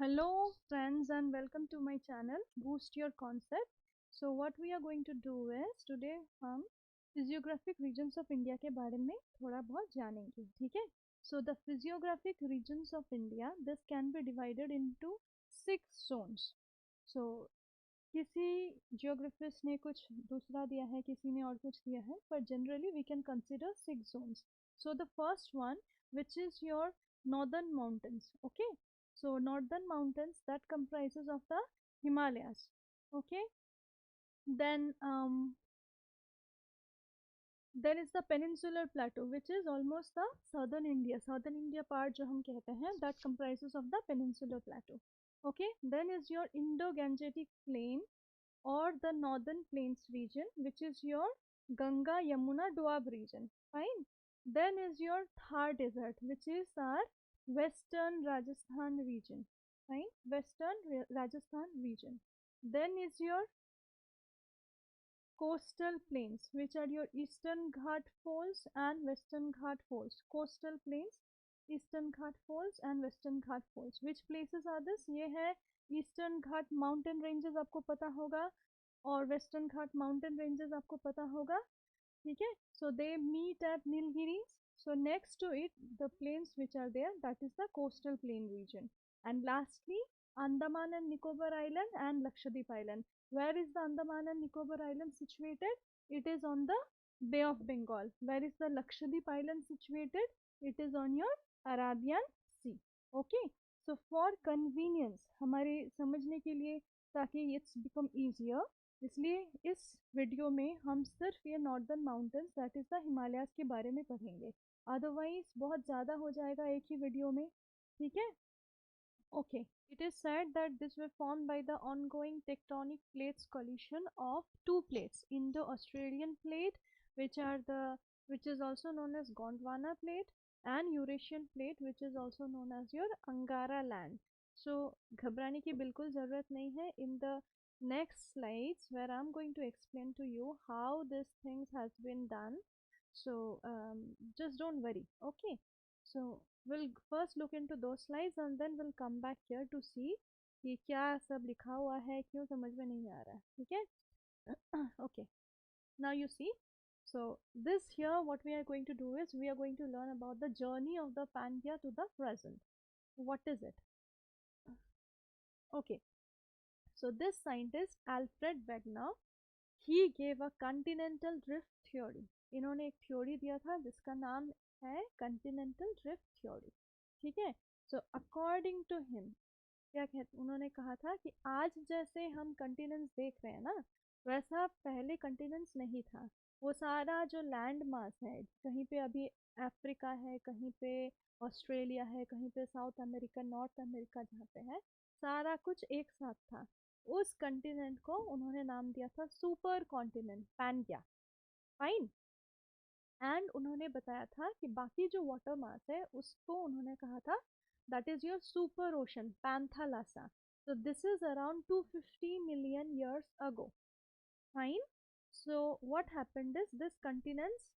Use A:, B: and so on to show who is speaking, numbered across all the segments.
A: Hello friends and welcome to my channel Boost Your Concept. So what we are going to do is today हम physiographic regions of India के बारे में थोड़ा बहुत जानेंगे, ठीक है? So the physiographic regions of India, this can be divided into 6 zones. So किसी geographist ने कुछ दूसरा दिया है, किसी ने और कुछ दिया है, but generally we can consider 6 zones. So the first one, which is your northern mountains, okay? So northern mountains that comprises of the Himalayas, okay? Then there is the peninsular plateau, which is almost the southern India part जो हम कहते हैं, that comprises of the peninsular plateau, okay? Then is your Indo-Gangetic plain or the northern plains region, which is your Ganga Yamuna Doab region, fine. Then is your Thar desert, which is our western Rajasthan region, fine, western Rajasthan region. Then is your coastal plains, which are your eastern Ghat folds and western Ghat folds. Coastal plains, eastern Ghat folds and western Ghat folds. Which places are this? ये है eastern Ghat mountain ranges, आपको पता होगा, और western Ghat mountain ranges आपको पता होगा, ठीक है? So they meet at Nilgiris. So next to it, the plains which are there, that is the coastal plain region. And lastly, Andaman and Nicobar Island and Lakshadweep Island. Where is the Andaman and Nicobar Island situated? It is on the Bay of Bengal. Where is the Lakshadweep Island situated? It is on your Arabian Sea. Okay. So for convenience, हमारे समझने के लिए, ताकि it's become easier, इसलिए इस video में हम सिर्फ ये northern mountains that is the Himalayas के बारे में पढ़ेंगे. अदरवाइज बहुत ज़्यादा हो जाएगा एक ही वीडियो में, ठीक है? Okay, it is said that this was formed by the ongoing tectonic plates collision of two plates, Indo-Australian plate, which is also known as Gondwana plate, and Eurasian plate, which is also known as your Angara land. So घबराने की बिल्कुल ज़रूरत नहीं है. In the next slides, where I'm going to explain to you how this things has been done, so just don't worry, okay? So we'll first look into those slides and then we'll come back here to see कि क्या सब लिखा हुआ है, क्यों समझ में नहीं आ रहा है, ठीक है? Okay, now you see. So this here, what we are going to do is we are going to learn about the journey of the Pangaea to the present. What is it? Okay, so this scientist Alfred Wegener, he gave a continental drift theory. इन्होंने एक theory दिया था जिसका नाम है Continental drift theory, ठीक है? So according to him, क्या कहते, उन्होंने कहा था कि आज जैसे हम कंटिनेंट्स देख रहे हैं ना, वैसा पहले कंटिनेंट्स नहीं था. वो सारा जो लैंड मास है, कहीं पे अभी अफ्रीका है, कहीं पे ऑस्ट्रेलिया है, कहीं पे साउथ अमेरिका, नॉर्थ अमेरिका जहाँ पे है, सारा कुछ एक साथ था. उस कंटिनेंट को उन्होंने नाम दिया था सुपर कॉन्टिनेंट, पैनगेआ, फाइन. एंड उन्होंने बताया था कि बाकी जो वाटर मास है उसको उन्होंने कहा था that is your super ocean, Panthalassa. So this is around 250 million years ago, fine. So what happened is this continents,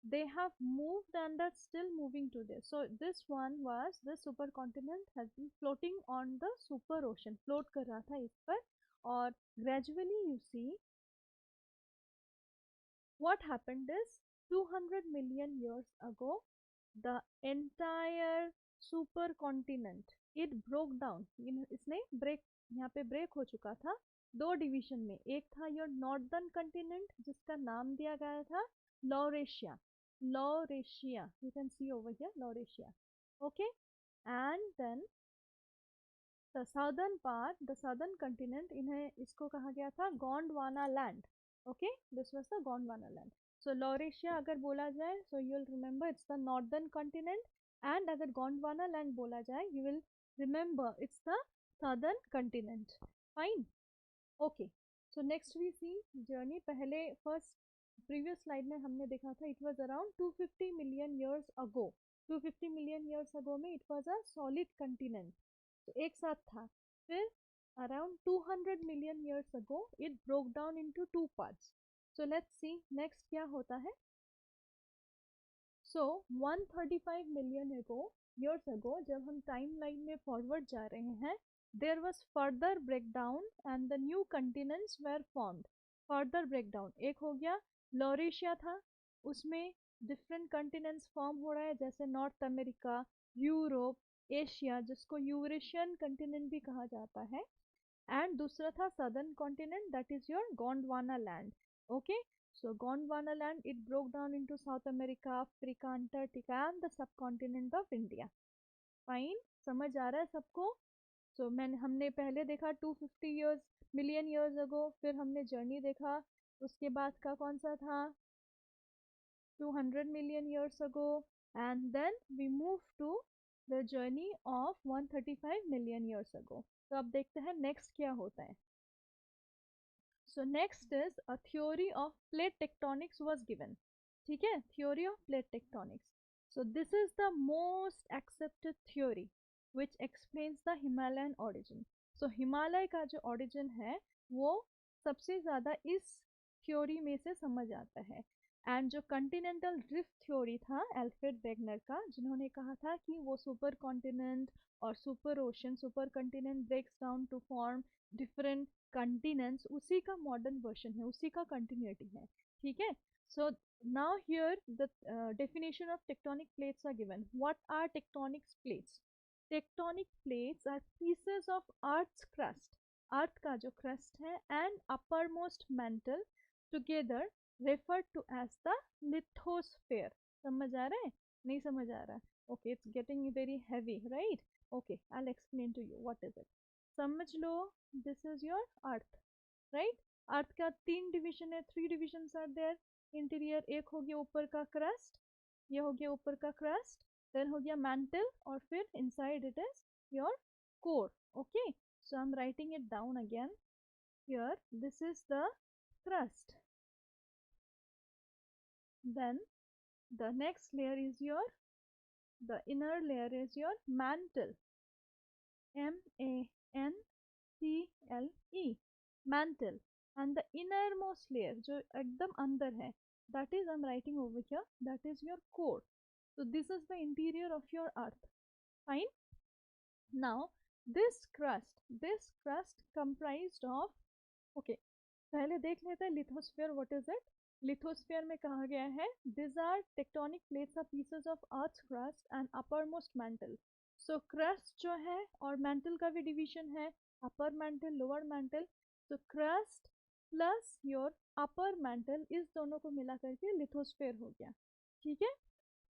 A: they have moved and are still moving today. So this one was, the supercontinent has been floating on the super ocean, float कर रहा था इस पर. और gradually you see what happened is 200 million years ago the entire supercontinent, it broke down. इसने break, यहाँ पे break हो चुका था दो डिवीजन में. एक था योर नॉर्दर्न कंटिनेंट जिसका नाम दिया गया था Laurasia, Laurasia, you can see over here Laurasia, okay. And then the southern part, the southern continent, इन्हें इसको कहा गया था Gondwana land, okay. This was the Gondwana land. So Laurasia अगर बोला जाए, so you will remember it's the northern continent, and अगर Gondwana land बोला जाए, you will remember it's the southern continent, fine, okay. So next we see journey. पहले first previous slide में हमने देखा था it was around 250 million years ago. 250 million years ago में it was a solid continent, तो एक साथ था. फिर around 200 million years ago it broke down into two parts. So let's see next क्या होता है. So 135 million ago years ago, जब हम टाइम लाइन में फॉरवर्ड जा रहे हैं, there was further breakdown and the new continents were formed. further breakdown एक हो गया, लॉरेशिया था, उसमें डिफरेंट कंटिनेंट्स फॉर्म हो रहा है, जैसे नॉर्थ अमेरिका, यूरोप, एशिया, जिसको यूरेशियन कंटिनेंट भी कहा जाता है। एंड दूसरा था southern continent, that is your Gondwana land. Okay, so Gondwana land it broke down into south America, Africa, Antarctica and the sub continent of India. Fine, समझ आ रहा है सबको? सो मैंने हमने पहले देखा 250 ईयर्स मिलियन ईयर्स अगो, फिर हमने जर्नी देखा, उसके बाद का कौन सा था 200 million years ago, and then we move to the journey of 135 million years ago. तो अब देखते हैं नेक्स्ट क्या होता है। So next is a theory of plate tectonics was given. ठीक है, theory of plate tectonics. So this is the most accepted theory which explains the Himalayan origin. So Himalaya का जो origin है वो सबसे ज़्यादा इस theory में से समझ आता है। एंड जो कंटिनेंटल ड्रिफ्ट थ्योरी था एल्फ्रेड वेगनर का, जिन्होंने कहा था कि वो सुपर कॉन्टिनेंट और super ocean, super continent breaks down to form different continents, उसी का मॉडर्न वर्जन है, उसी का कंटिन्यूटी है। ठीक है, so now here the definition of tectonic plates are given. What are tectonic plates? Tectonic plates are pieces of earth crust, earth का जो क्रस्ट है, and upper most mantle together referred to as the lithosphere. समझ आ रहा है? नहीं समझ आ रहा? Okay, it's getting very heavy, right? Okay, I'll explain to you what is it. समझ लो, this is your earth, right? अर्थ का 3 डिवीजन है, 3 डिविजन्स आर देयर। इंटीरियर एक हो गया ऊपर का क्रस्ट, ये हो गया ऊपर का क्रस्ट, देन हो गया मैंटल, और फिर inside it is your core. Okay, so I am writing it down again here, this is the crust, then the next layer is your, the inner layer is your mantle, MANTLE, mantle, and the innermost layer जो एकदम अंदर है, that is I'm writing over here, that is your core. So this is the interior of your earth. Fine. Now this crust comprised of, okay, पहले देख लेते हैं lithosphere, what is it? Lithosphere में कहा गया है this are tectonic plates are pieces of earth crust and upper most mantle. So crust जो है और मैंटल का भी डिवीजन है, अपर मैंटल, लोअर मैंटल। तो crust plus your upper mantle, इस दोनों को मिला करके लिथोस्फीयर हो गया। ठीक है,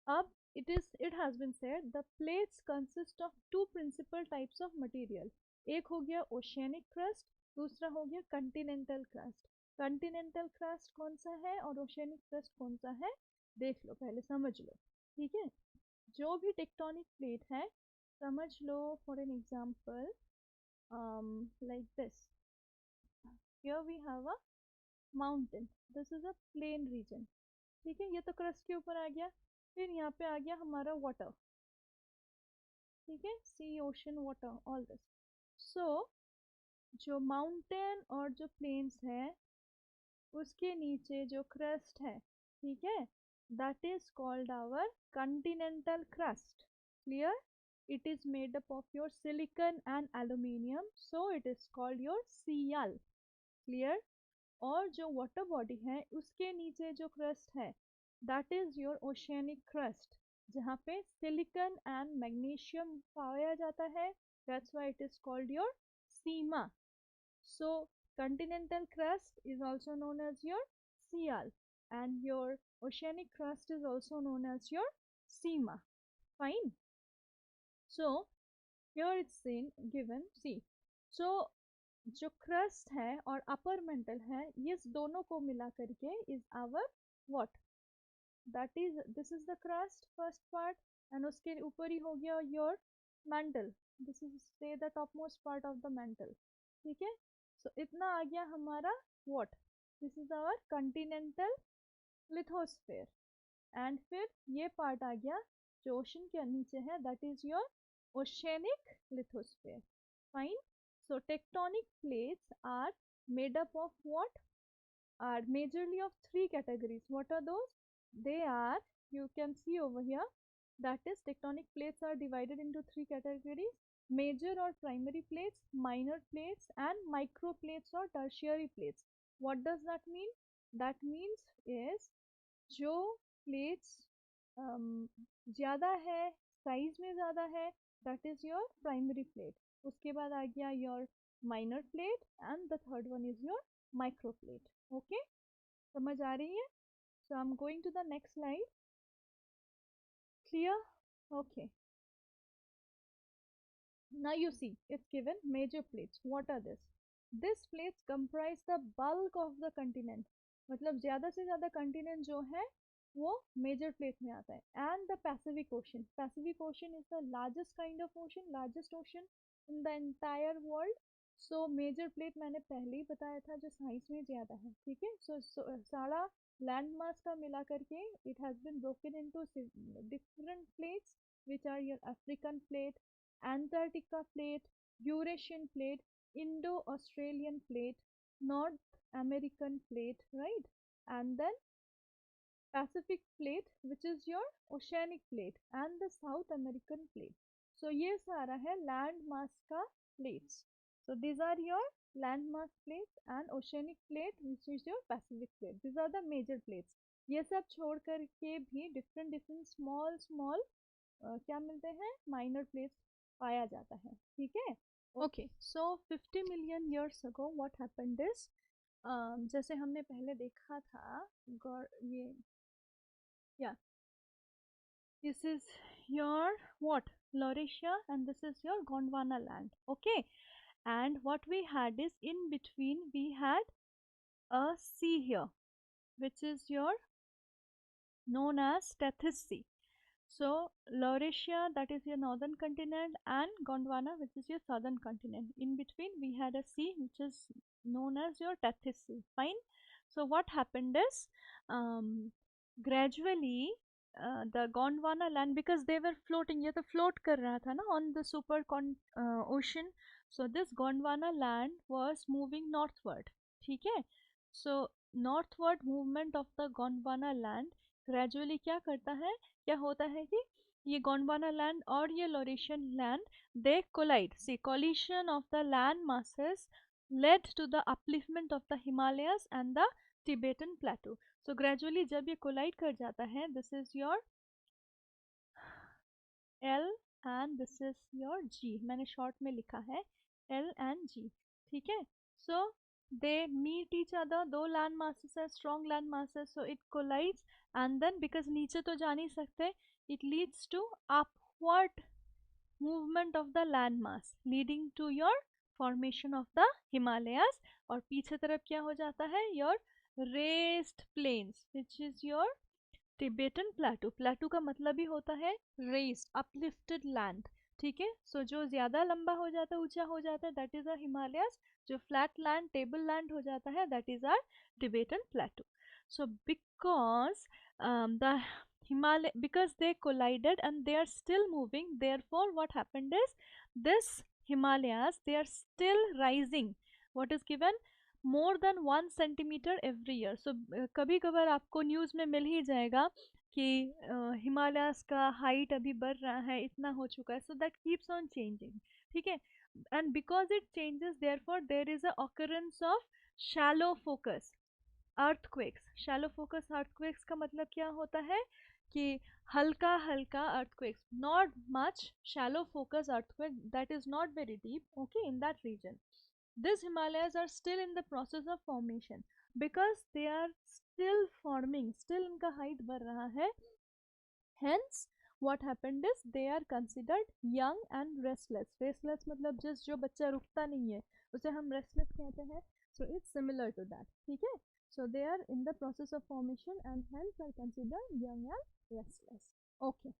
A: अब it has been said the plates consist of two principal types of material. एक हो गया ओशियनिक क्रस्ट, दूसरा हो गया कंटिनेंटल क्रस्ट। कंटिनेंटल क्रस्ट कौन सा है और ओशियनिक क्रस्ट कौन सा है, देख लो, पहले समझ लो। ठीक है, जो भी टेक्टोनिक प्लेट है समझ लो, for an example like this, here we have a mountain, this is a plain region. ठीक है, ये तो क्रस्ट के ऊपर आ गया, फिर यहाँ पे आ गया हमारा वाटर। ठीक है, सी, ओशन, वाटर, ऑल दिस। सो जो माउंटेन और जो प्लेन्स है उसके नीचे जो क्रस्ट है, ठीक है, that is called our continental crust. Clear? It is made up of your silicon and aluminium, so it is called your CL. Clear? और जो वाटर बॉडी है उसके नीचे जो क्रस्ट है that is your oceanic crust, जहाँ पे silicon and magnesium पाया जाता है, that's why it is called your Seema. So continental crust is also known as your Sial, and your oceanic crust is also known as your Sima. Fine. So here it's seen given, see, so जो crust है और upper mantle है, ये दोनों को मिला करके is our what, that is, this is the crust first part, and उसके ऊपर ही हो गया your mantle, this is say the top most part of the mantle. ठीक है, सो इतना आ गया हमारा what, this is our continental lithosphere, and फिर ये पार्ट आ गया जो ओशन के नीचे है, that is your oceanic lithosphere. Fine. So tectonic plates are made up of what? Are majorly of 3 categories. What are those? They are, you can see over here, that is tectonic plates are divided into 3 categories. major or primary plates, minor plates, and micro plates or tertiary plates. What does that mean? That means is जो plates ज़्यादा है, size में ज़्यादा है, that is your primary plate. उसके बाद आ गया your minor plate and the third one is your micro plate. Okay, समझ आ रही है? So I'm going to the next slide. Clear? Okay. Now you see, it's given major plates. What are this? These plates comprise the bulk of the continent. मतलब ज़्यादा से ज़्यादा continent जो है वो major plate में आता है. And the Pacific Ocean. Pacific Ocean is the largest kind of ocean, largest ocean in the entire world. So major plate मैंने पहले ही बताया था जो साइंस में ज़्यादा है, ठीक है? So सारा land mass का मिला करके it has been broken into different plates which are your African plate, Antarctica plate, Eurasian plate, Indo-Australian plate, North American plate, right? And then Pacific plate, which is your oceanic plate, and the South American plate. So ये सारा है land mass का plates. So these are your land mass plates and oceanic plate, which is your Pacific plate. These are the major plates. ये सब छोड़ करके भी different small क्या मिलते हैं, minor plates पाया जाता है, ठीक है? Okay, so 50 million years ago what happened is जैसे हमने पहले देखा था ये yeah, this is your what, Laurasia, and this is your Gondwana land. Okay, and what we had is in between we had a sea here, which is your known as Tethys Sea. So Laurasia, that is your northern continent, and Gondwana, which is your southern continent. In between we had a sea which is known as your Tethys Sea. Fine. So what happened is gradually the Gondwana land, because they were floating, ये तो float कर रहा था ना on the super ocean. So this Gondwana land was moving northward. ठीक है? So northward movement of the Gondwana land gradually क्या करता है, क्या होता है कि ये गोंडवाना लैंड और ये Laurasian land they collide. See collision of the land masses led to the upliftment of the Himalayas and the Tibetan plateau. So gradually जब ये कोलाइड कर जाता है, this is your L and this is your G. मैंने short में लिखा है L and G. ठीक है? So they meet each other, दो land masses है, strong land masses, so it collides and then because नीचे तो जा नहीं सकते, it leads to upward movement of the land mass leading to your formation of the Himalayas. और पीछे तरफ क्या हो जाता है, your raised plains which is your Tibetan प्लेटू. प्लेटू का मतलब ही होता है रेस्ड, अपलिफ्टेड लैंड. ठीक है? सो जो ज़्यादा लंबा हो जाता है, ऊंचा हो जाता है, दैट इज़ आर हिमालयाज. जो फ्लैट लैंड, टेबल लैंड हो जाता है, that is our Tibetan plateau. So because the Himalaya, because they collided and they are still moving, therefore what happened is this Himalayas, they are still rising. What is given? More than 1 centimetre every year. So कभी कभार आपको news में मिल ही जाएगा कि हिमालयास का height अभी बढ़ रहा है, इतना हो चुका है. So that keeps on changing. ठीक है? And because it changes therefore there is a occurrence of shallow focus earthquakes. Shallow focus earthquakes का मतलब क्या होता है कि हल्का हल्का earthquakes, not much shallow focus earthquake, that is not very deep. Okay, in that region these Himalayas are still in the process of formation. Because they are still forming, still इनका height बढ़ रहा है, hence what happened is they are considered young and restless. Restless मतलब जिस जो बच्चा रुकता नहीं है उसे हम restless कहते हैं. So it's similar to that. ठीक है? So they are in the process of formation and hence are considered young and restless. Okay.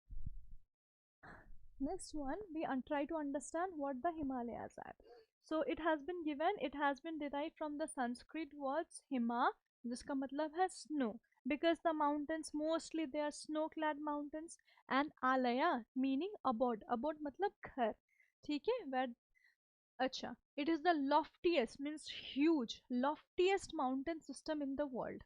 A: Next one, we try to understand what the Himalayas are. So it has been given, it has been derived from the Sanskrit words hima, जिसका मतलब है snow, because the mountains mostly they are snow clad mountains, and alaya meaning abode. Abode मतलब घर. ठीक है? Where अच्छा, it is the loftiest means huge, loftiest mountain system in the world.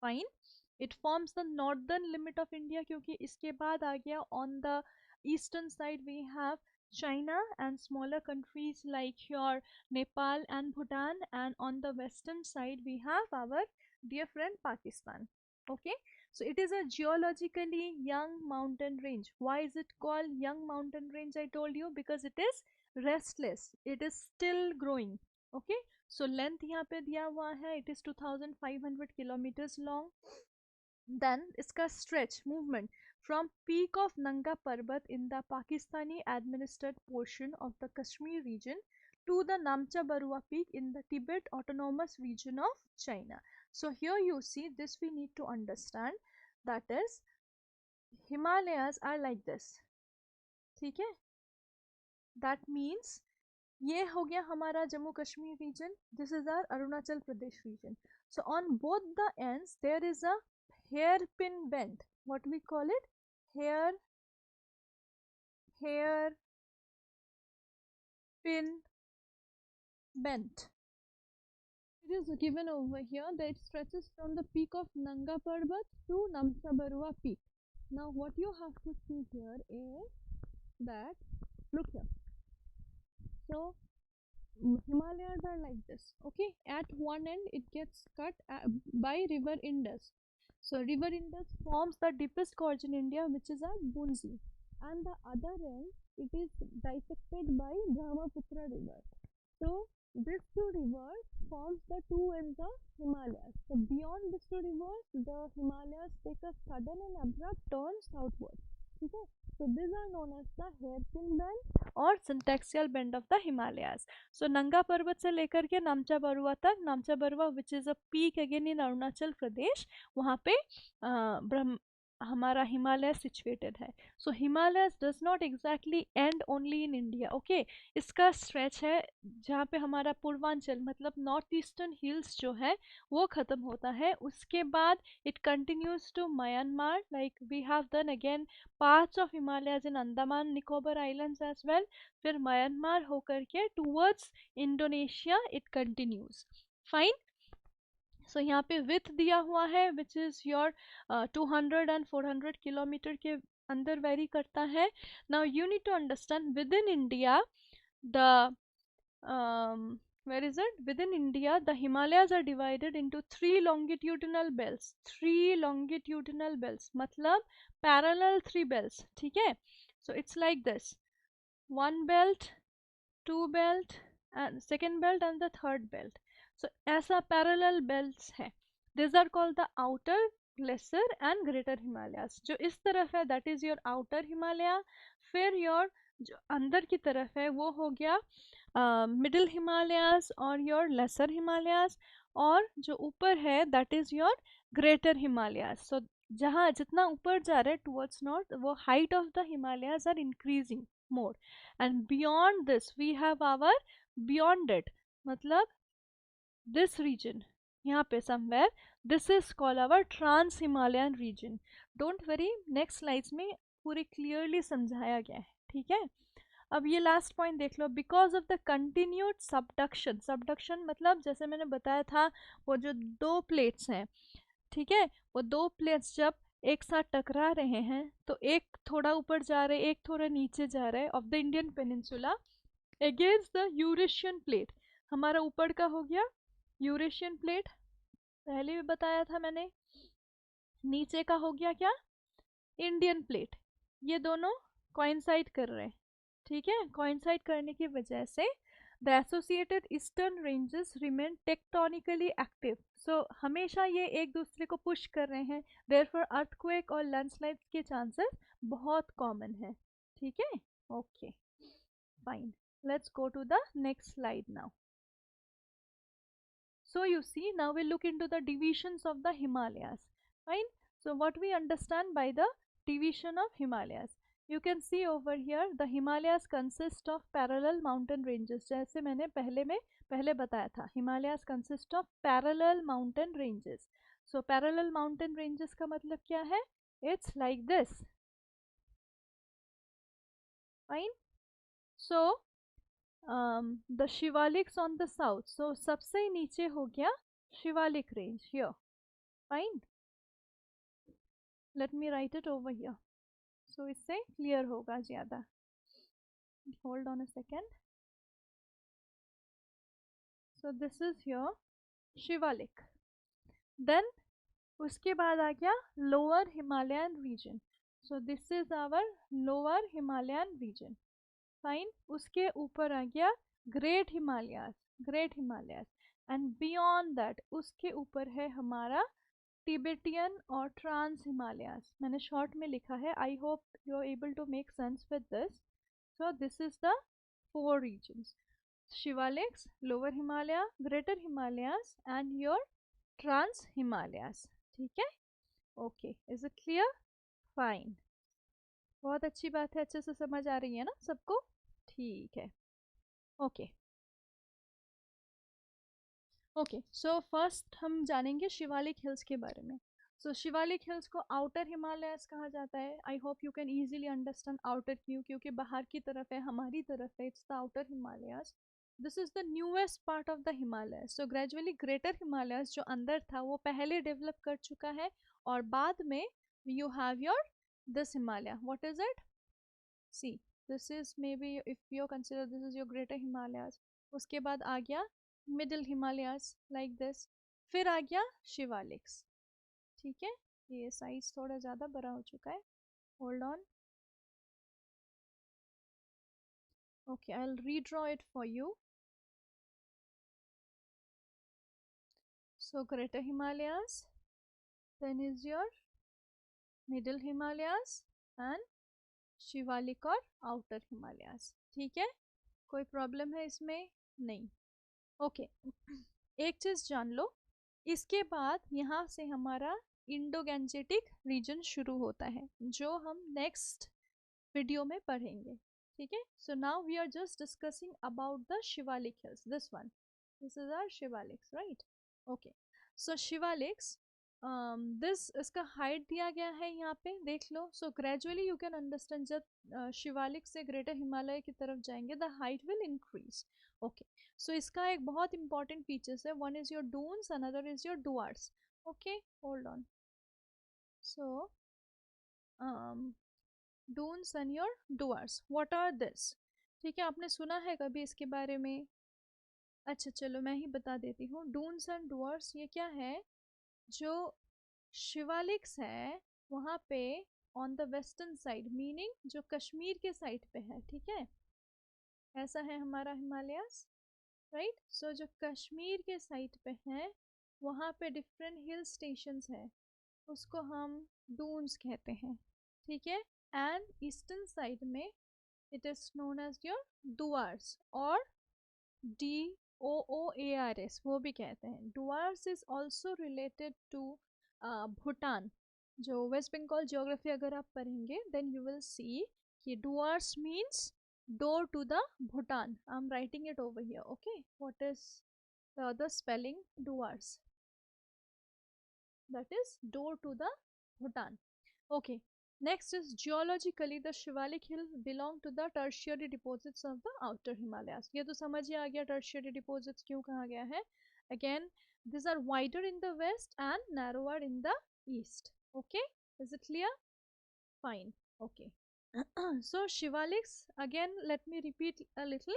A: Fine. It forms the northern limit of India, क्योंकि इसके बाद आ गया on the eastern side we have China and smaller countries like your Nepal and Bhutan, and on the western side we have our dear friend Pakistan. Okay, so it is a geologically young mountain range. Why is it called young mountain range? I told you because it is restless, it is still growing. Okay, so length यहाँ पे दिया हुआ है, it is 2500 kilometers long. Then इसका stretch movement from peak of Nanga Parbat in the Pakistani administered portion of the Kashmir region to the Namcha Barua peak in the Tibet autonomous region of China. So here you see this, we need to understand, that is Himalayas are like this. ठीक है, that means ये हो गया हमारा Jammu Kashmir region, this is our Arunachal Pradesh region. So on both the ends there is a hairpin bend. What we call it? Hairpin bend. It is given over here that it stretches from the peak of Nanga Parbat to Namcha Barua peak. Now what you have to see here is that, look here. So Himalayas are like this. Okay, at one end it gets cut by river Indus. So river Indus forms the deepest gorge in India, which is at Bunzi, and the other end it is dissected by Brahmaputra river. So these two rivers forms the two ends of Himalayas. So beyond these two rivers, the Himalayas take a sudden and abrupt turn southward. Okay, so these are known as the hairpin bend और syntaxial bend of the Himalayas. So नंगा पर्वत से लेकर के नामचा बरुआ तक, नामचा Barua which is a peak again in Arunachal Pradesh, वहाँ पे हमारा हिमालय सिचुएटेड है. So Himalayas does not exactly end only in India. Okay, इसका स्ट्रेच है जहाँ पे हमारा पूर्वांचल मतलब नॉर्थ ईस्टर्न हिल्स जो है वो ख़त्म होता है. उसके बाद it continues to Myanmar, like we have done again parts of Himalayas in Andaman Nicobar islands as well. फिर म्यांमार होकर के towards Indonesia it continues. Fine. So यहाँ पे विथ दिया हुआ है which is your 200 and 400 kilometre के अंदर वेरी करता है. Now you need to understand within India the where is it? Within India, the Himalayas are divided into three longitudinal belts. Three longitudinal belts, मतलब parallel three belts. ठीक है? So it's like this: one belt, two belt, and second belt, and the third belt. So ऐसा parallel belts है. These are called the outer, lesser and greater Himalayas. जो इस तरफ है that is your outer Himalaya. फिर your जो अंदर की तरफ है वो हो गया मिडिल हिमालयाज और योर लेसर हिमालयाज, और जो ऊपर है that is your greater Himalayas. So जहाँ जितना ऊपर जा रहे हैं टुवर्ड्स नॉर्थ, वो height of the Himalayas are increasing more. And beyond this we have our beyond it, मतलब this region यहाँ पे somewhere, this is called our trans Himalayan region. Don't worry, next slides में पूरे clearly समझाया गया है. ठीक है, अब ये लास्ट पॉइंट देख लो. Because of the continued subduction. Subduction मतलब जैसे मैंने बताया था वो जो दो प्लेट्स हैं, ठीक है, वो दो प्लेट्स जब एक साथ टकरा रहे हैं तो एक थोड़ा ऊपर जा रहे एक थोड़ा नीचे जा रहा है of the Indian peninsula against the Eurasian plate. हमारा ऊपर का हो गया यूरेशियन प्लेट, पहले भी बताया था मैंने. नीचे का हो गया क्या? Indian plate. ये दोनों कोइंसाइड कर रहे हैं. ठीक है, कोइंसाइड करने की वजह से the associated eastern ranges remain tectonically active. So हमेशा ये एक दूसरे को पुश कर रहे हैं, देयरफॉर अर्थक्वेक और लैंडस्लाइड्स के चांसेस बहुत कॉमन है. ठीक है, okay fine. Let's go to the next slide now. So you see, now we'll look into the divisions of the Himalayas. Fine. So what we understand by the division of Himalayas? You can see over here the Himalayas consist of parallel mountain ranges. जैसे मैंने पहले बताया था, Himalayas consist of parallel mountain ranges. So parallel mountain ranges का मतलब क्या है? It's like this. Fine. So the Shivaliks on the south. So सबसे नीचे हो गया Shivalik range here. Fine. Let me write it over here. So इससे clear होगा ज़्यादा. hold on a second. So this is here Shivalik. Then उसके बाद आ गया lower Himalayan region. So this is our lower Himalayan region. Fine. उसके ऊपर आ गया great Himalayas. Great Himalayas. And beyond that उसके ऊपर है हमारा टिबेटियन और ट्रांस हिमालयाज. मैंने शॉर्ट में लिखा है. I hope you are able to make sense with this. So this is the four reasons: Shivaliks, lower Himalaya, greater Himalayas and your trans Himalayas. ठीक है. Okay. Is it clear? Fine. बहुत अच्छी बात है. अच्छे से समझ आ रही है ना सबको? ठीक है. ओके. ओके. सो फर्स्ट हम जानेंगे शिवालिक हिल्स के बारे में. सो शिवालिक हिल्स को आउटर हिमालयस कहा जाता है. I hope you can easily understand outer. क्यों? क्योंकि बाहर की तरफ है, हमारी तरफ है. It's the outer Himalayas. This is the newest part of the Himalaya. So gradually greater Himalayas जो अंदर था वो पहले डेवलप कर चुका है, और बाद में you have your this Himalaya. What is it? See, this is maybe if you consider this is your greater Himalayas. उसके बाद आ गया middle Himalayas like this. फिर आ गया शिवालिक्स. ठीक है. ये साइज थोड़ा ज़्यादा बड़ा हो चुका है. Hold on. Okay, I'll redraw it for you. So greater Himalayas, then is your middle Himalayas and Shivalik और आउटर हिमालयास. ठीक है. कोई प्रॉब्लम है इसमें? नहीं. ओके. एक चीज़ जान लो, इसके बाद यहाँ से हमारा इंडो गैंजेटिक रीजन शुरू होता है, जो हम नेक्स्ट वीडियो में पढ़ेंगे. ठीक है. So now we are just discussing about the Shivalik hills. This one, this is our Shivaliks, right? Okay. So Shivaliks, this इसका हाइट दिया गया है यहाँ पे, देख लो. So gradually you can understand, जब शिवालिक से ग्रेटर हिमालय की तरफ जाएंगे the height will increase. Okay. So इसका एक बहुत इंपॉर्टेंट फीचर्स है. One is your Doons, another is your Duars. Okay. Hold on. So Doons and your Duars, what are this? ठीक है. आपने सुना है कभी इसके बारे में? अच्छा, चलो मैं ही बता देती हूँ. डून्स एंड डुआर्स ये क्या है? जो शिवालिक्स है वहाँ पे on the western side, meaning जो कश्मीर के साइड पे है. ठीक है. ऐसा है हमारा हिमालयास, राइट? सो जो कश्मीर के साइड पे है वहाँ पे डिफरेंट हिल स्टेशंस है, उसको हम डून्स कहते हैं. ठीक है. एंड ईस्टर्न साइड में it is known as your Duars, और DOOARS वो भी कहते हैं. Duars is also related to Bhutan. जो वेस्ट बंगाल जियोग्राफी अगर आप पढ़ेंगे देन यू विल सी कि Dooars means door to the Bhutan. I'm writing it over here. Okay. What is the other spelling? Duars. That is door to the Bhutan. Okay. Next is geologically the Shivalik hill belong to the tertiary deposits of the outer Himalayas. ये तो समझ ही आ गया tertiary deposits क्यों कहा गया है. Again, these are wider in the west and narrower in the east. Okay. Is it clear? Fine. Okay. So Shivaliks, again let me repeat a little.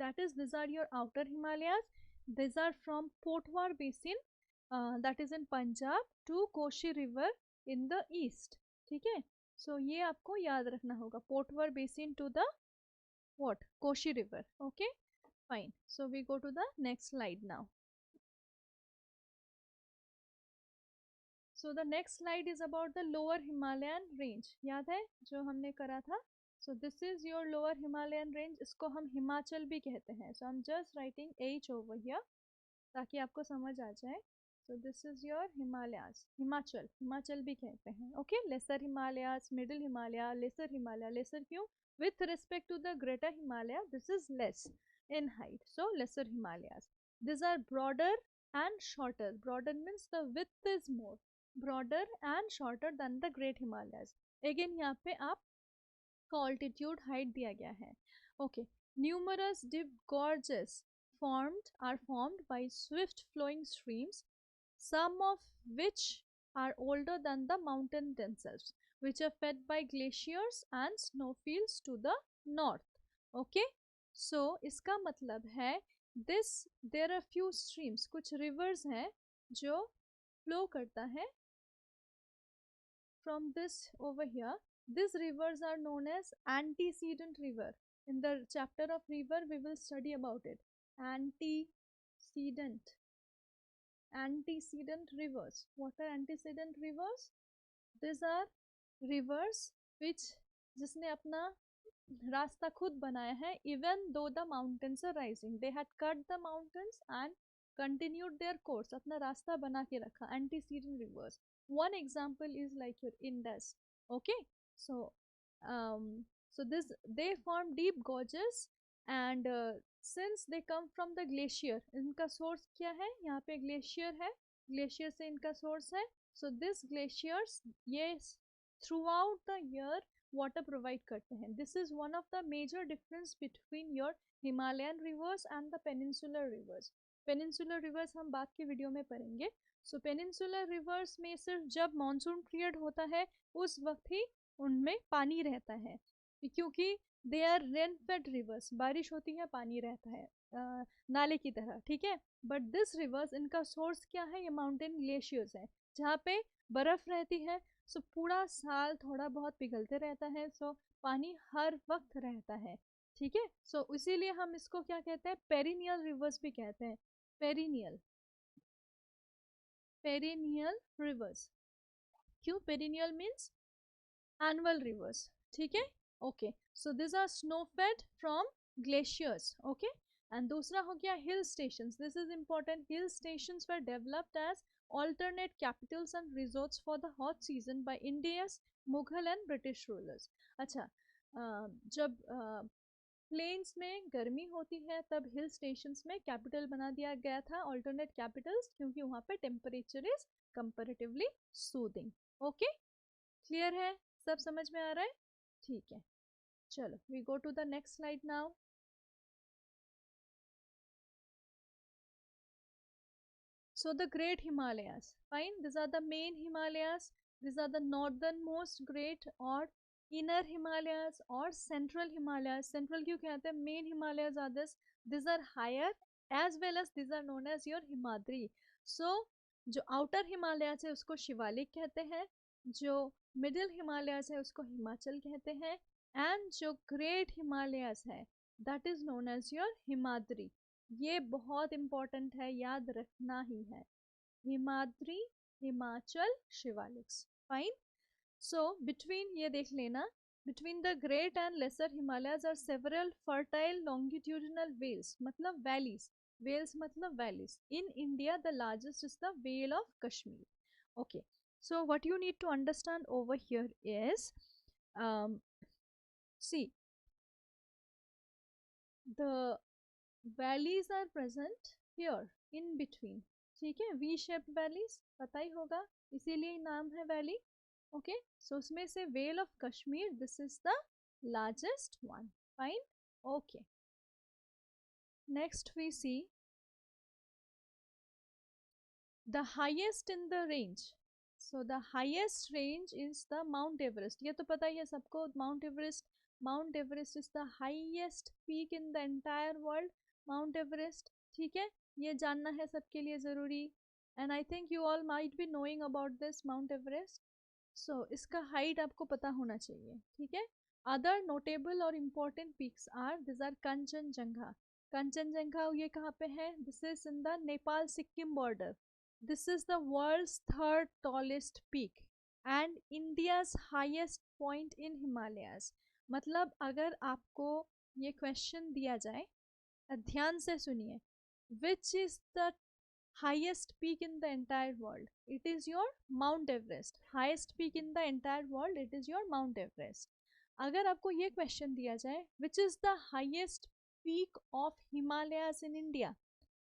A: That is, these are your outer Himalayas. These are from Potwar basin, that is in Punjab, to Koshi river in the east. ठीक है. So ये आपको याद रखना होगा. Potwar basin to the what? Koshi river. Okay. Fine. So we go to the next slide now. So the next slide is about the lower Himalayan range. याद है जो हमने करा था? So this is your lower Himalayan range. इसको हम हिमाचल भी कहते हैं. So I'm just writing H over here ताकि आपको समझ आ जाए. So this is your Himalayas. Himachal, Himachal भी कहते हैं. Okay. Lesser Himalayas, Middle Himalaya, Lesser Himalaya. Lesser क्यों? With respect to the Greater Himalaya, this is less in height. So Lesser Himalayas. These are broader and shorter. Broader means the width is more. Broader and shorter than the Great Himalayas. Again यहाँ पे आप का altitude height दिया गया है. Okay. Numerous deep gorges are formed by swift flowing streams, some of which are older than the mountain themselves, which are fed by glaciers and snowfields to the north. Okay, so इसका मतलब है this there are few streams, कुछ rivers हैं जो flow करता है from this over here. These rivers are known as antecedent river. In the chapter of river we will study about it. Antecedent, antecedent rivers. What are antecedent rivers? These are rivers which जिसने अपना रास्ता खुद बनाया है. Even though the mountains are rising, they had cut the mountains and continued their course. अपना रास्ता बना के रखा. Antecedent rivers. One example is like your Indus. Okay, so um, so this they form deep gorges, and since they come from the glacier, इनका source क्या है? यहाँ पे glacier है, glacier से इनका source है. So this glaciers ये throughout the year water provide करते हैं. This is one of the major difference between your Himalayan rivers and the peninsular rivers. Peninsular rivers हम बाद के वीडियो में पढ़ेंगे. So peninsular rivers में सिर्फ जब मानसून पीरियड होता है उस वक्त ही उनमें पानी रहता है, क्योंकि they are rain fed rivers. बारिश होती है, पानी रहता है नाले की तरह. ठीक है, बट दिस रिवर्स इनका सोर्स क्या है? ये माउंटेन ग्लेशियर्स है जहाँ पे बर्फ रहती है. सो पूरा साल थोड़ा बहुत पिघलते रहता है. सो पानी हर वक्त रहता है. ठीक है, सो इसीलिए हम इसको क्या कहते हैं? पेरिनियल रिवर्स भी कहते हैं. Perennial, perennial rivers. क्यों पेरिनियल? Means annual rivers. ठीक है, okay. So this are snow fed from glaciers. Okay, and दूसरा हो गया hill stations. This is important. Hill stations were developed as alternate capitals and resorts for the hot season by India's Mughal and British rulers. अच्छा, जब planes में गर्मी होती है तब हिल स्टेशंस में कैपिटल बना दिया गया था, ऑल्टरनेट कैपिटल्स, क्योंकि वहाँ पे temperature is comparatively soothing. Okay, clear है? सब समझ में आ रहा है? ठीक है, चलो we go to the next slide now. So the Great Himalayas, fine. These are the main Himalayas. These are the northernmost great or inner Himalayas or central Himalayas. Central क्यों कहते हैं? Main Himalayas are this. These are higher as well as these are known as your Himadri. So जो outer Himalayas है उसको शिवालिक कहते हैं, जो middle Himalayas है उसको हिमाचल कहते हैं, and जो Great Himalayas है that is known as your Himadri. ये बहुत इंपॉर्टेंट है, याद रखना ही है. Himadri, Himachal, Shivaliks. Fine. So between, ये देख लेना, between the great and lesser Himalayas are several fertile longitudinal vales, मतलब वैलीज. वेल्स मतलब valleys. In India the largest is the vale of Kashmir. Okay, so what you need to understand over here is see the valleys are present here in between. ठीक है, V shaped valleys पता ही होगा, इसीलिए नाम है valley. Okay, so उसमें से vale of Kashmir, this is the largest one. Fine. Okay, next we see the highest in the range. So the highest range is the Mount Everest. ये तो पता ही है सबको, Mount Everest. Mount Everest is the highest peak in the entire world. Mount Everest, ठीक है, ये जानना है सबके लिए ज़रूरी. And I think you all might be knowing about this Mount Everest. सो इसका हाइट आपको पता होना चाहिए. ठीक है, अदर नोटेबल और important peaks are, this are Kanchenjunga. Kanchenjunga ये कहाँ पे है? This is in the Nepal Sikkim border. This is the world's third tallest peak and India's highest point in Himalayas. मतलब अगर आपको ये क्वेश्चन दिया जाए, ध्यान से सुनिए, which is the highest peak in the entire world? It is your Mount Everest. Highest peak in the entire world, it is your Mount Everest. अगर आपको ये क्वेश्चन दिया जाए, which is the highest peak of Himalayas in India?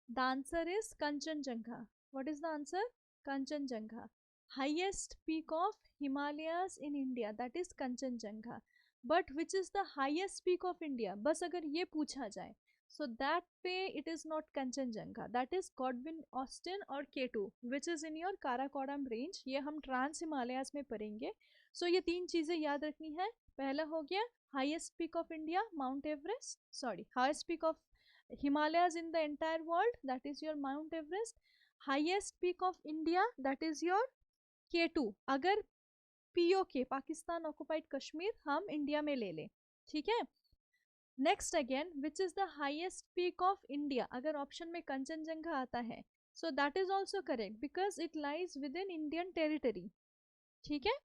A: The answer is Kanchenjunga. What is the answer? Kanchenjunga. Highest peak of Himalayas in India, that is Kanchenjunga. But which is the highest peak of India? बस अगर ये पूछा जाए, so that way it is not Kanchenjunga, that is Godwin Austen or K2, which is in your Karakoram range. ये हम trans Himalayas में पढ़ेंगे. सो ये 3 चीज़ें याद रखनी है। पहला हो गया highest peak of India mount Everest, sorry highest peak of Himalayas in the entire world, that is your Mount Everest. Highest peak of India, that is your K2, अगर POK पाकिस्तान ऑक्युपाइड कश्मीर हम इंडिया में ले लें, ठीक है। Next again which is the highest peak of India, अगर option में कंचनजंगा आता है so that is also correct because it lies with in Indian territory, ठीक है।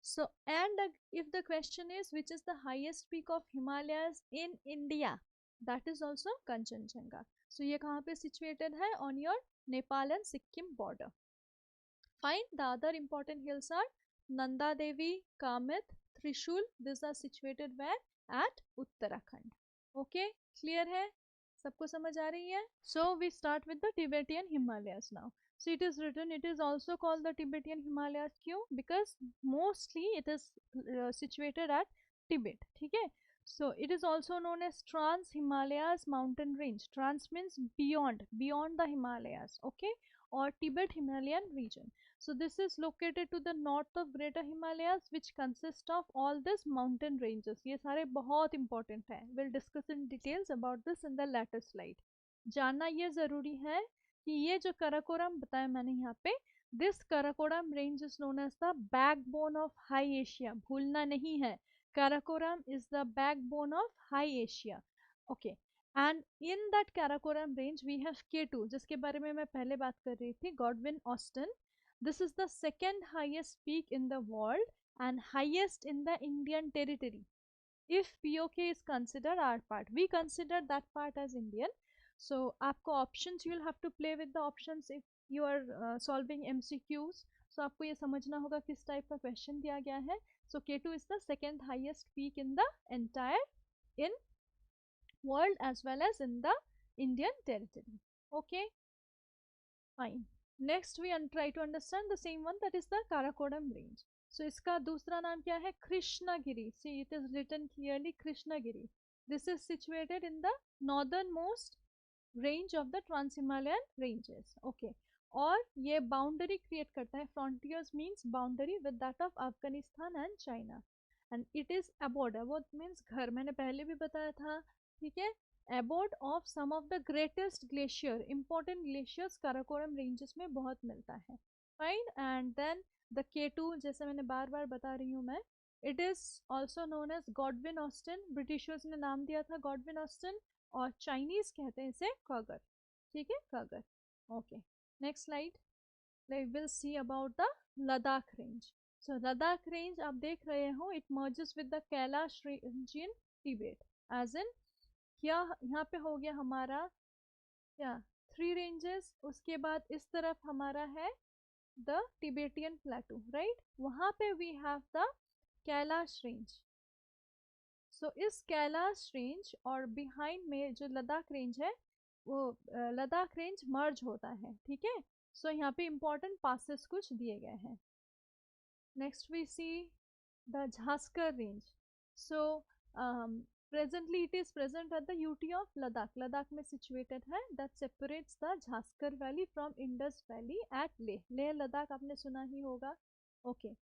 A: So, and if the question is which is the highest peak of Himalayas in India, that is also Kanchenjunga. So, ये कहाँ पे situated है? On your Nepal and Sikkim border. Fine. The other important hills are Nanda Devi, Kamet, Trishul. These are situated where? At Uttarakhand. Okay, clear है? सबको समझ आ रही है? So, we start with the Tibetan Himalayas now. So it is written, it is also called the Tibetan Himalayas. क्यों? Because mostly it is situated at Tibet, ठीक है। So it is also known as Trans Himalayas mountain range. Trans means beyond the Himalayas, okay, or Tibet Himalayan region. So this is located to the north of Greater Himalayas, which consist of all these mountain ranges. ये सारे बहुत important हैं. We'll discuss in details about this in the later slide. जानना ये ज़रूरी है कि ये जो कराकोरम बताया मैंने यहाँ पे, this Karakoram range is known as the backbone of high Asia, भूलना नहीं है, Karakoram is the backbone of high Asia, okay. And in that Karakoram range we have K2, जिसके बारे में मैं पहले बात कर रही थी, Godwin Austen. This is the second highest peak in the world and highest in the Indian territory. if POK is considered our part, we consider that part as Indian. So आपको options, you will have to play with the options if you are solving MCQs. So आपको ये समझना होगा किस type का question दिया गया है. So K2 is the second highest peak in the entire in world as well as in the Indian territory. Okay, fine. Next we try to understand the same one, that is the Karakoram range. So इसका दूसरा नाम क्या है? Krishnagiri. See, it is written clearly Krishnagiri. This is situated in the northernmost range of the Trans-Himalayan ranges. Okay. और ये boundary create करता है, frontiers means boundary with that of Afghanistan and China, and it is abode, abode means घर, मैंने पहले भी बताया था, ठीक है। Abode of some of the greatest glacier, important glaciers Karakoram ranges में बहुत मिलता है, fine. And then the K2, जैसे मैंने बार बार बता रही हूँ मैं, it is also known as Godwin Austen, britishers ने नाम दिया था गॉडविन ऑस्टन, और चाइनीज कहते हैं इसे कागर, ठीक है, कागर, okay. Next slide, we will see about the Ladakh range. So Ladakh range आप देख रहे हो, it merges with the Kailash range in Tibet, as in क्या यहाँ पे हो गया हमारा क्या 3 ranges, उसके बाद इस तरफ हमारा है the Tibetan plateau, right, वहाँ पे we have the Kailash range. So इस कैलाश रेंज और बिहाइंड में जो लद्दाख रेंज है वो लद्दाख रेंज मर्ज होता है, ठीक है। सो यहाँ पे इंपॉर्टेंट पासेस कुछ दिए गए हैं। Next we see the Zanskar range. So presently it is present at the UT of Ladakh, Ladakh में सिचुएटेड है, that separates the Zanskar valley from Indus valley at Leh, Leh Ladakh आपने सुना ही होगा, okay.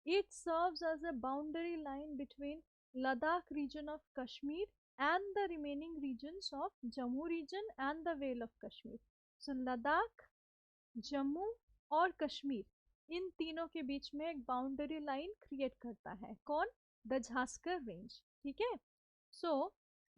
A: It serves as a boundary line between Ladakh region of Kashmir and the remaining regions of Jammu region and the Vale of Kashmir. So Ladakh, Jammu और कश्मीर इन तीनों के बीच में एक boundary line create करता है, कौन? द झास्कर रेंज, ठीक है। So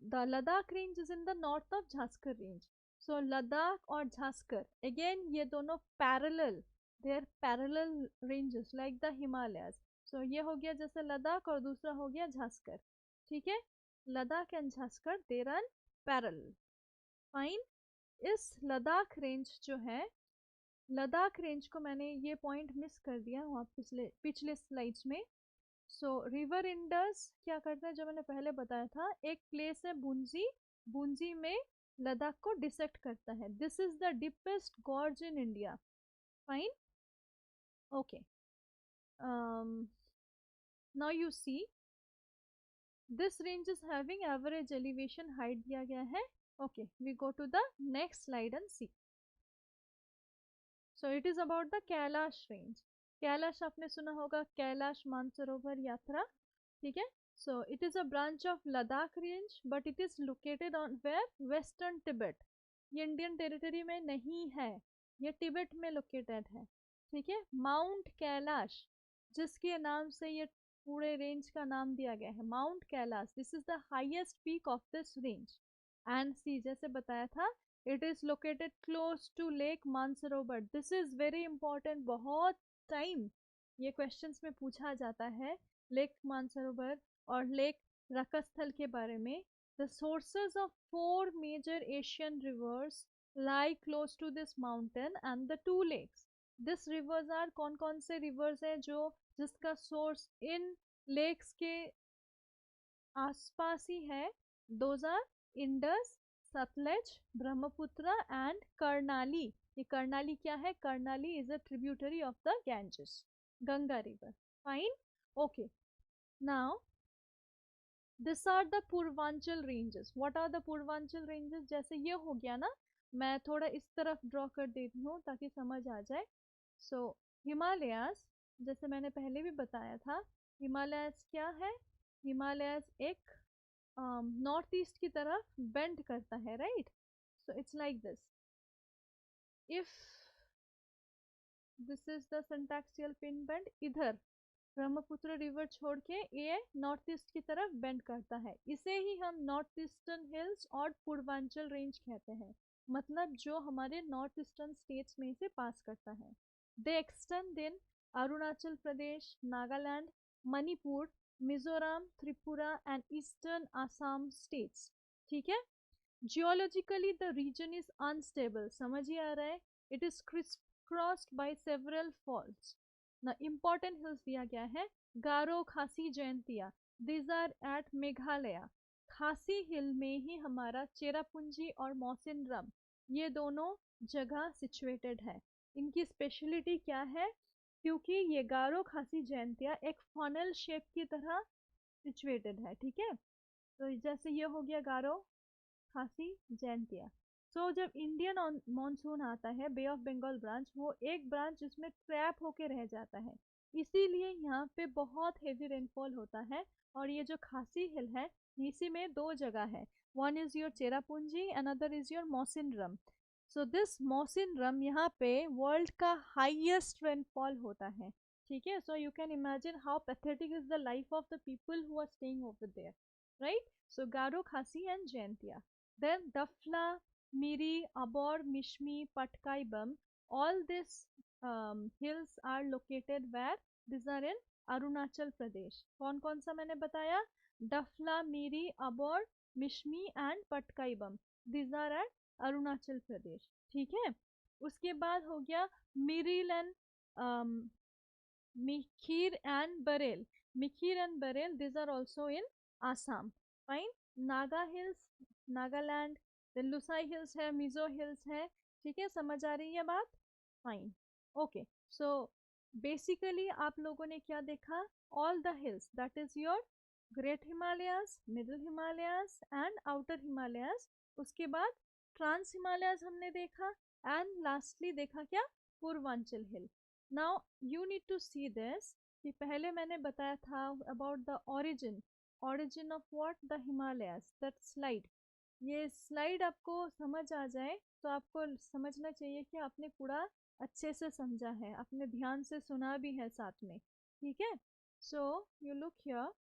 A: the Ladakh range is in the north of Zanskar range. So Ladakh और झास्कर अगेन ये दोनों parallel, they are parallel ranges like the Himalayas. So ये हो गया जैसे लद्दाख और दूसरा हो गया झास्कर, ठीक है। Ladakh and Zanskar they run parallel, fine. इस लद्दाख रेंज जो है, लद्दाख रेंज को मैंने ये पॉइंट मिस कर दिया वहाँ पिछले स्लाइड्स में. सो रिवर इंडस क्या करता है, जो मैंने पहले बताया था, एक प्लेस है बुंजी, बुंजी में लद्दाख को डिसेक्ट करता है. This is the deepest gorge in India, fine, okay. Now you see this range is having average elevation height दिया गया है, okay. We go to the next slide and see. So it is about the Kailash range. Kailash आपने सुना होगा, कैलाश मानसरोवर यात्रा, ठीक है। So it is a branch of Ladakh range but it is located on where, western Tibet. ये Indian territory में नहीं है, ये तिब्बत में लोकेटेड है, ठीक है। माउंट कैलाश, जिसके नाम से ये पूरे रेंज का नाम दिया गया है, mount Kailash, this is the highest peak of this range. And see, जैसे बताया था, it is located close to lake Mansarovar. This is very important, बहुत टाइम ये क्वेश्चंस में पूछा जाता है लेक मानसरोवर और लेक रकस्थल के बारे में। The sources of 4 major Asian rivers lie close to this mountain and the 2 lakes. This rivers are, कौन कौन से रिवर्स है जो जिसका सोर्स इन लेक्स के आसपास ही है? Those are Indus, Sutlej, Brahmaputra and Karnali. ये कर्णाली क्या है? Karnali is a tributary of the Ganges, Ganga river. Fine, okay. Now this are the Purvanchal ranges. What are the Purvanchal ranges? जैसे ये हो गया ना, मैं थोड़ा इस तरफ ड्रॉ कर देती हूँ ताकि समझ आ जाए। सो हिमालयास, जैसे मैंने पहले भी बताया था, हिमालयास क्या है? हिमालयास एक नॉर्थ ईस्ट की तरफ बेंड करता है, right. So it's like this, if this is the syntaxial pin bend, इधर ब्रह्मपुत्र रिवर छोड़ के ये नॉर्थ ईस्ट की तरफ बेंड करता है, इसे ही हम नॉर्थ ईस्टर्न हिल्स और पूर्वांचल रेंज कहते हैं, मतलब जो हमारे नॉर्थ ईस्टर्न स्टेट्स में से पास करता है। They extend in Arunachal Pradesh, Nagaland, Manipur, Mizoram, Tripura and eastern Assam states, ठीक है। Geologically the region is unstable, समझ ही आ रहा है। It is crossed by several faults ना। इम्पॉर्टेंट हिल्स दिया गया है, Garo, Khasi, Jaintia, these are at Meghalaya. Khasi hill में ही हमारा चेरापूंजी और मौसिनराम, ये दोनों जगह सिचुएटेड है। इनकी स्पेशलिटी क्या है? क्योंकि ये गारो, खासी, जयंतिया एक फनल शेप की तरह सिचुएटेड है, ठीक है। तो जैसे ये हो गया गारो, खासी, जैंतिया। सो जब इंडियन मॉनसून आता है, बे ऑफ बंगाल ब्रांच, वो एक ब्रांच जिसमें ट्रैप होके रह जाता है, इसीलिए यहाँ पे बहुत हेवी रेनफॉल होता है। और ये जो खासी हिल है, इसी में 2 जगह है, one is your Cherrapunji, another is your Mawsynram. So this Mawsynram, यहाँ पे वर्ल्ड का हाईएस्ट रेनफॉल होता है, ठीक है। So you can imagine how pathetic is the life of the people who are staying over there, right. So Garo, Khasi and Jaintia. Then Dafla, Miri, Abor, Mishmi, Patkaibam, all these hills are located where? These are in Arunachal Pradesh. कौन कौन सा मैंने बताया? Dafla, Miri, Abor, Mishmi and Patkaibam. These are at Arunachal Pradesh. ठीक है। उसके बाद हो गया मिरिल and Mikhir and Barel. Mikhir and Barel, these are also in Assam. Fine. Naga Hills, Nagaland, then Lushai hills है, मिजो हिल्स है, ठीक है। समझ आ रही है बात? Fine, okay. सो बेसिकली आप लोगों ने क्या देखा? All the hills, that is your great Himalayas, middle Himalayas and outer Himalayas. उसके बाद ट्रांस हिमालयास हमने देखा, एंड लास्टली देखा क्या? Purvanchal hill. Now you need to see this, कि पहले मैंने बताया था about the origin of what? The Himalayas. That slide, ये स्लाइड आपको समझ आ जाए तो आपको समझना चाहिए कि आपने पूरा अच्छे से समझा है, आपने ध्यान से सुना भी है साथ में, ठीक है। सो यू लुक हियर,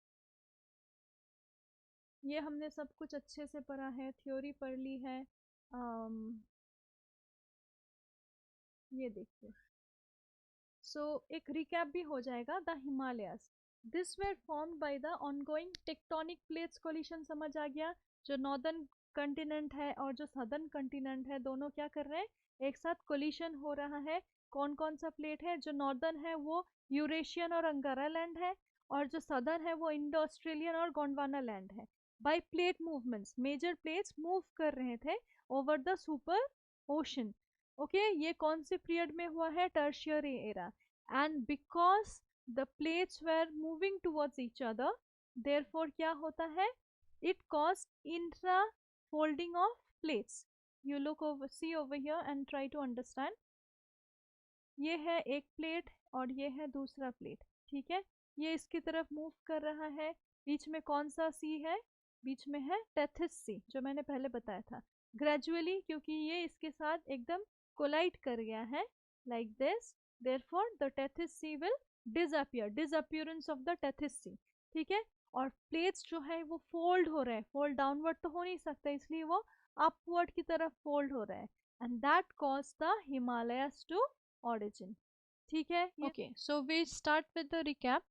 A: ये हमने सब कुछ अच्छे से पढ़ा है, थ्योरी पढ़ ली है। ये देखिए, सो एक रिकैप भी हो जाएगा। The Himalayas, this were formed by the ongoing tectonic plates collision, समझ आ गया। जो नॉर्दर्न कंटिनेंट है और जो सदर्न कंटिनेंट है, दोनों क्या कर रहे हैं? एक साथ कोलिशन हो रहा है। कौन कौन सा प्लेट है? जो नॉर्दर्न है वो यूरेशियन और अंगारा लैंड है, और जो सदर्न है वो इंडो ऑस्ट्रेलियन और गोंडवाना लैंड है। By plate movements, major plates move कर रहे थे over the super ocean, okay. ये कौन से पीरियड में हुआ है? Tertiary era. And because the plates were moving towards each other, therefore क्या होता है? It cause intra folding of plates. You look over, see over here and try to understand. ये है एक प्लेट और ये है दूसरा प्लेट, ठीक है। ये इसकी तरफ मूव कर रहा है। बीच में कौन सा सी है? बीच में है टेथिस सी, जो मैंने पहले बताया था। ग्रेजुअली, क्योंकि ये इसके साथ एकदम कोलाइड कर गया है, like this, therefore the Tethys sea will disappear, disappearance of the Tethys sea, ठीक है। और प्लेट्स जो है वो फोल्ड हो रहे हैं, फोल्ड डाउनवर्ड तो हो नहीं सकता, इसलिए वो अपवर्ड की तरफ फोल्ड हो रहा है, and that cause the Himalayas to origin, ठीक है। Okay, so we start with the recap.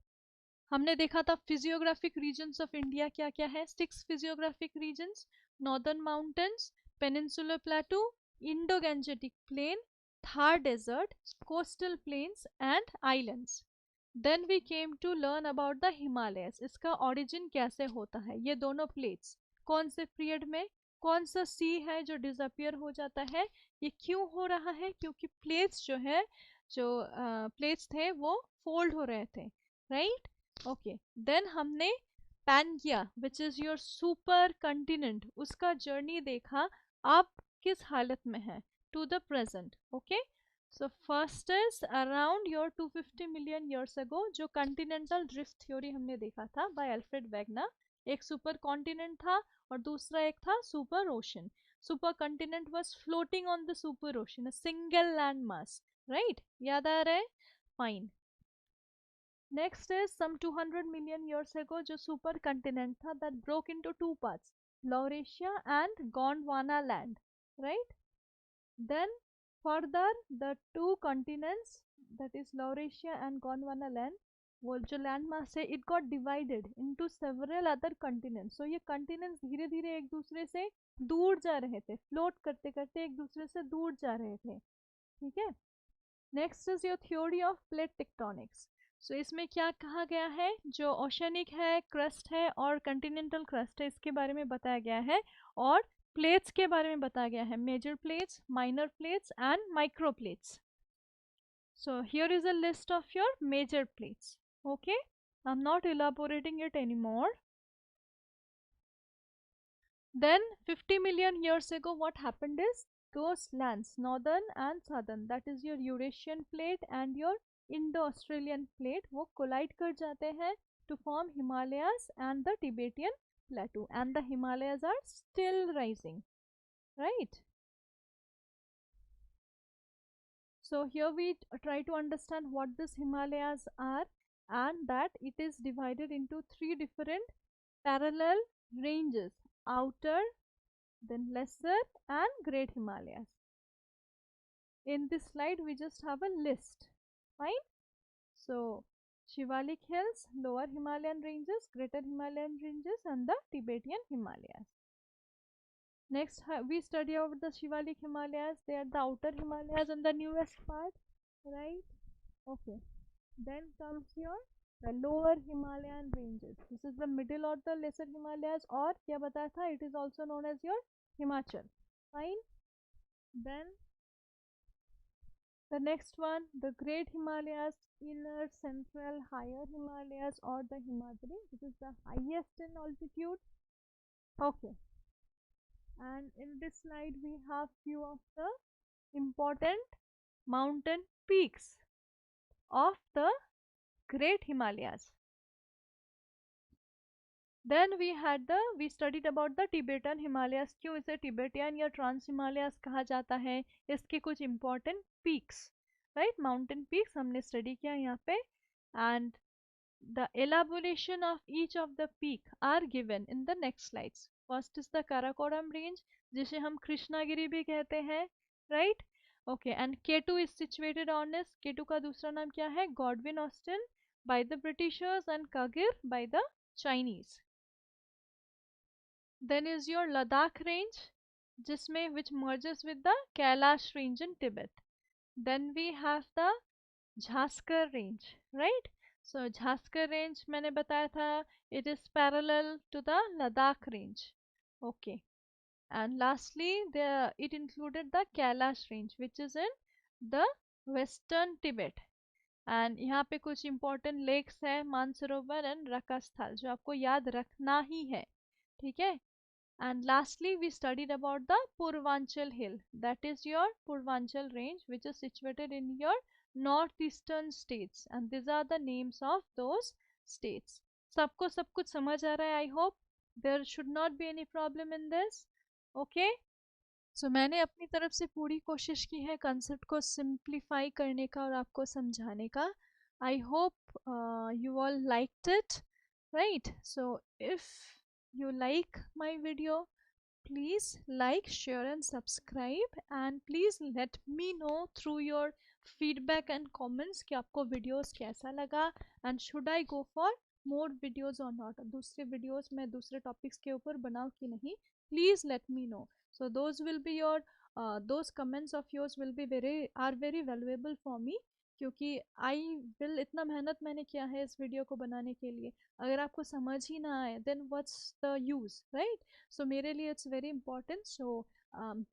A: हमने देखा था फिजियोग्राफिक रीजन्स ऑफ इंडिया क्या क्या है। 6 physiographic regions: northern mountains, peninsular plateau, Indo Gangetic plain, Thar desert, coastal plains and islands. Then we came to learn about the Himalayas, इसका origin कैसे होता है, ये दोनों प्लेट्स कौन से पीरियड में, कौन सा सी है जो डिसअपियर हो जाता है, ये क्यों हो रहा है, क्योंकि प्लेट्स जो है, जो प्लेट्स थे वो फोल्ड हो रहे थे, राइट। ओके, देन हमने Pangaea which is your supercontinent, उसका जर्नी देखा, आप किस हालत में है to the present. Okay, so first is around your 250 million years ago, जो कंटिनेंटल ड्रिफ्ट थ्योरी हमने देखा था बाय अल्फ्रेड वेगनर। एक सुपर कॉन्टिनेंट था और दूसरा एक था super ocean. Supercontinent was floating on the super ocean, a single landmass, right, याद आ रहा है, fine. Next is some 200 million years ago, जो सुपर कॉन्टिनेंट था that broke into two parts, Laurasia and Gondwana land, right. Then further the two continents, that is Laurasia and Gondwana land, वो जो land mass है, it got divided into several other continents. So ये continents धीरे धीरे एक दूसरे से दूर जा रहे थे, फ्लोट करते करते एक दूसरे से दूर जा रहे थे, ठीक है। Next is your theory of plate tectonics. So इसमें क्या कहा गया है, जो ओशनिक है क्रस्ट है और कंटिनेंटल क्रस्ट है, इसके बारे में बताया गया है, और प्लेट्स के बारे में बताया गया है, major plates, minor plates and micro plates. So here is a list of your major plates. Okay, I am not elaborating it anymore. Then 50 million years ago what happened is, those lands, northern and southern, that is your Eurasian plate and your Indo-Australian plate, वो collide कर जाते हैं to form Himalayas and the Tibetan plateau, and the Himalayas are still rising, right? So here we try to understand what these Himalayas are, and that it is divided into 3 different parallel ranges: outer, then lesser and great Himalayas. In this slide we just have a list, fine. So Shivalik Hills, lower Himalayan ranges, greater Himalayan ranges and the Tibetan Himalayas. Next we study about the Shivalik Himalayas. They are the outer Himalayas and the newest part, right? Okay, then comes your the lower Himalayan ranges. This is the middle or the lesser Himalayas, or क्या बताया था, it is also known as your Himachal, fine. Then the next one, the great Himalayas, inner, central, higher Himalayas, or the Himadri, which is the highest in altitude. Okay, and in this slide we have few of the important mountain peaks of the great Himalayas. Then we studied about the Tibetan Himalayas. क्यों इसे Tibetan या Trans Himalayas कहा जाता है, इसके कुछ important peaks, right, mountain peaks हमने study किया यहाँ पे, and the elaboration of each of the peak are given in the next slides. First is the Karakoram range, जिसे हम कृष्णागिरी भी कहते हैं, right? Okay, and K2 is situated on this. K2 का दूसरा नाम क्या है? Godwin Austen by the Britishers and Kagir by the Chinese. Then is your Ladakh range, जिसमें which merges with the Kailash range in Tibet. Then we have the Jhaskar range, right? So Jhaskar range मैंने बताया था, it is parallel to the Ladakh range. Okay. And lastly, it included the Kailash range, which is in the western Tibet. And यहाँ पे कुछ important lakes है, Mansarovar and रकास्थल, जो आपको याद रखना ही है, ठीक है। And lastly, we studied about the Purvanchal hill, that is your Purvanchal range, which is situated in your northeastern states, and these are the names of those states. सबको सब कुछ समझ आ रहा है? I hope there should not be any problem in this. Okay. So मैंने अपनी तरफ से पूरी कोशिश की है कंसेप्ट को सिंप्लीफाई करने का और आपको समझाने का. आई hope you all liked it, right? So if you like my video, please like, share and subscribe, and please let me know through your feedback and comments कि आपको videos कैसा लगा, and should I go for more videos or not. दूसरे videos मैं दूसरे topics के ऊपर बनाऊँ कि नहीं, please let me know. So those will be your those comments of yours will be very valuable for me, क्योंकि आई विल इतना मेहनत मैंने किया है इस वीडियो को बनाने के लिए. अगर आपको समझ ही ना आए then what's the use, right? So मेरे लिए it's very important. So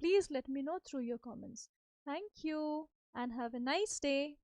A: please let me know through your comments. Thank you and have a nice day.